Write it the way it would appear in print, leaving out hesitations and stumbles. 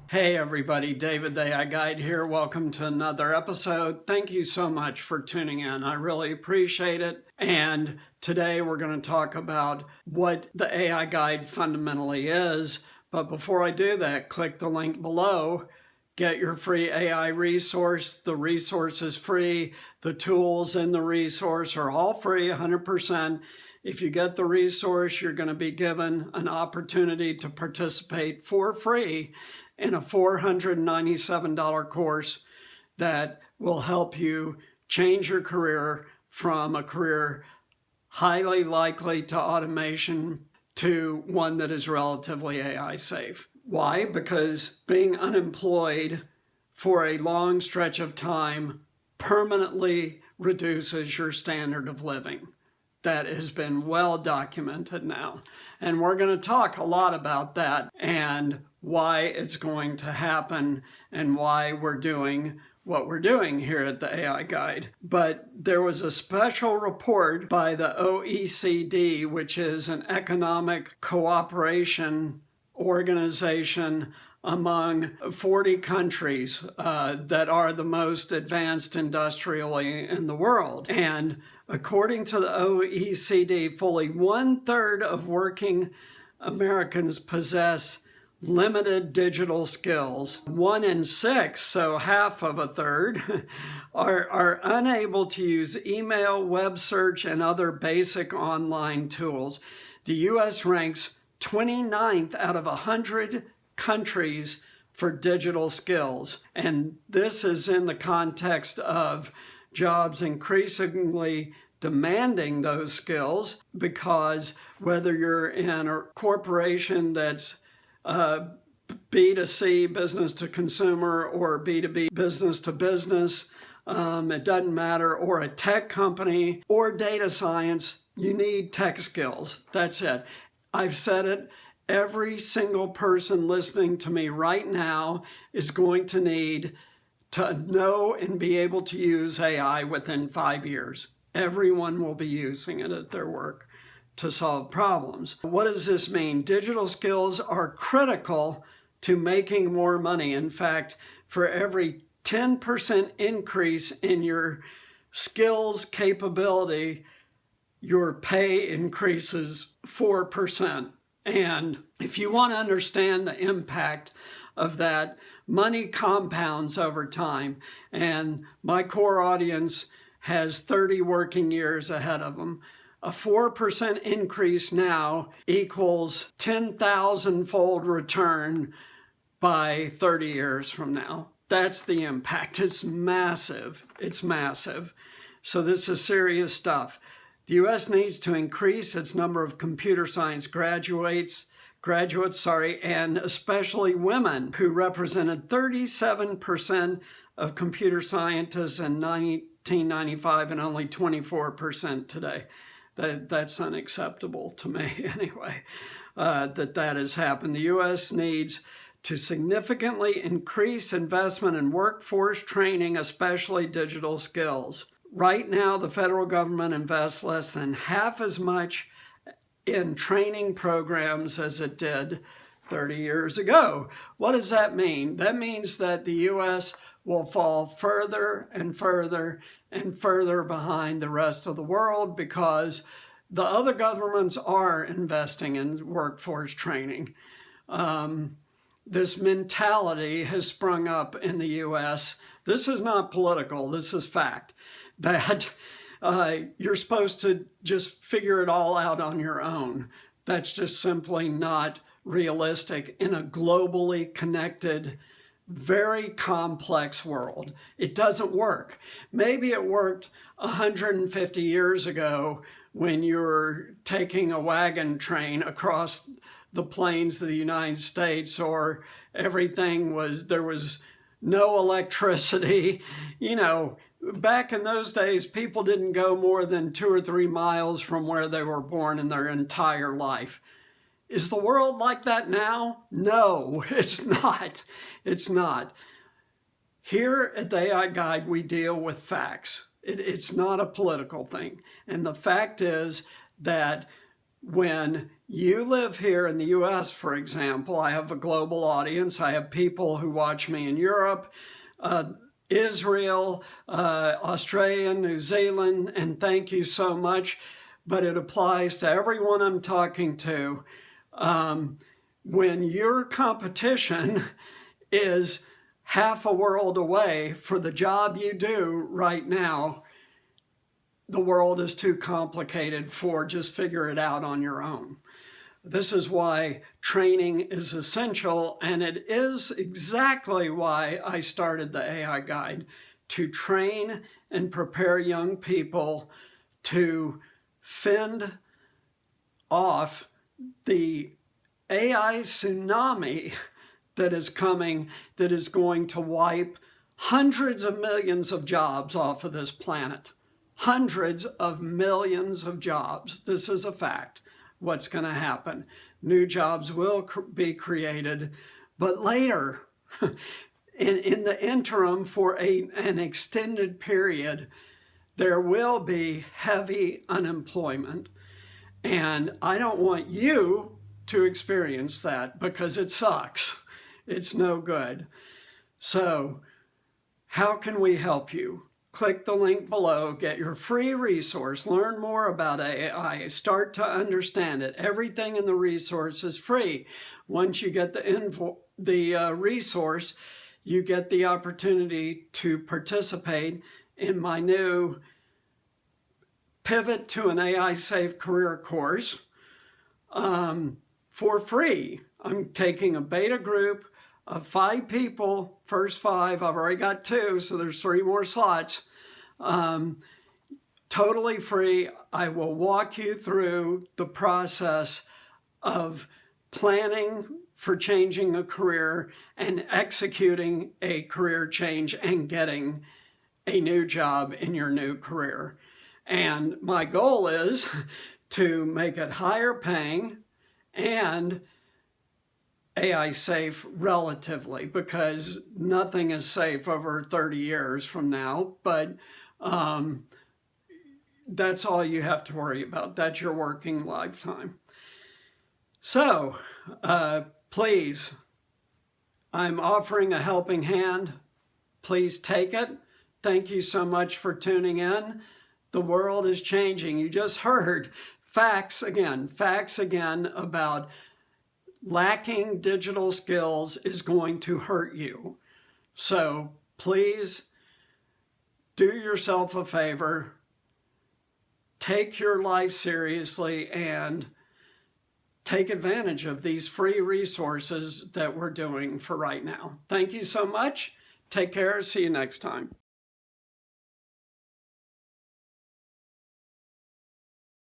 Hey everybody, David the AI Guide here. Welcome to another episode. Thank you so much for tuning in. I really appreciate it. And today we're going to talk about what the AI Guide fundamentally is. But before I do that, click the link below. Get your free AI resource. The resource is free. The tools in the resource are all free, 100%. If you get the resource, you're going to be given an opportunity to participate for free in a $497 course that will help you change your career from a career highly likely to automation to one that is relatively AI safe. Why? Because being unemployed for a long stretch of time permanently reduces your standard of living. That has been well documented now. And we're going to talk a lot about that and why it's going to happen and why we're doing what we're doing here at the AI Guide. But there was a special report by the OECD, which is an economic cooperation organization among 40 countries that are the most advanced industrially in the world. And according to the OECD, fully 1/3 of working Americans possess limited digital skills. 1 in 6, so half of a third, are unable to use email, web search, and other basic online tools. The U.S. ranks 29th out of 100 countries for digital skills. And this is in the context of jobs increasingly demanding those skills, because whether you're in a corporation that's B2C, business to consumer, or B2B, business to business, it doesn't matter, or a tech company or data science, you need tech skills. That's it. I've said it. Every single person listening to me right now is going to need to know and be able to use AI within 5 years. Everyone will be using it at their work to solve problems. What does this mean? Digital skills are critical to making more money. In fact, for every 10% increase in your skills capability, your pay increases 4%. And if you want to understand the impact of that, money compounds over time. And my core audience has 30 working years ahead of them. A 4% increase now equals 10,000-fold return by 30 years from now. That's the impact. It's massive. It's massive. So this is serious stuff. The U.S. needs to increase its number of computer science graduates, and especially women, who represented 37% of computer scientists in 1995 and only 24% today. That's unacceptable to me anyway, that has happened. The U.S. needs to significantly increase investment in workforce training, especially digital skills. Right now, the federal government invests less than half as much in training programs as it did 30 years ago. What does that mean? That means that the U.S. will fall further and further and further behind the rest of the world, because the other governments are investing in workforce training. This mentality has sprung up in the U.S. This is not political, this is fact, that you're supposed to just figure it all out on your own. That's just simply not realistic in a globally connected, very complex world. It doesn't work. Maybe it worked 150 years ago when you were taking a wagon train across the plains of the United States, or there was no electricity. You know, back in those days, people didn't go more than 2 or 3 miles from where they were born in their entire life. Is the world like that now? No, it's not. It's not. Here at the AI Guide, we deal with facts. It's not a political thing. And the fact is that when you live here in the US, for example, I have a global audience. I have people who watch me in Europe, Israel, Australia, New Zealand, and thank you so much. But it applies to everyone I'm talking to. When your competition is half a world away for the job you do right now, the world is too complicated for just figure it out on your own. This is why training is essential, and it is exactly why I started the AI Guide, to train and prepare young people to fend off the AI tsunami that is coming, that is going to wipe hundreds of millions of jobs off of this planet. Hundreds of millions of jobs. This is a fact. What's going to happen? New jobs will be created, but later, in the interim, for an extended period, there will be heavy unemployment. And I don't want you to experience that because it sucks. It's no good. So, how can we help you? Click the link below, get your free resource, learn more about AI, start to understand it. Everything in the resource is free. Once you get the resource, you get the opportunity to participate in my new Pivot to an AI Safe Career course for free. I'm taking a beta group of 5 people, first 5, I've already got 2, so there's 3 more slots. Totally free. I will walk you through the process of planning for changing a career and executing a career change and getting a new job in your new career. And my goal is to make it higher paying and AI safe relatively, because nothing is safe over 30 years from now, but that's all you have to worry about. That's your working lifetime. So please, I'm offering a helping hand. Please take it. Thank you so much for tuning in. The world is changing. You just heard facts again about lacking digital skills is going to hurt you. So please do yourself a favor, take your life seriously, and take advantage of these free resources that we're doing for right now. Thank you so much. Take care. See you next time.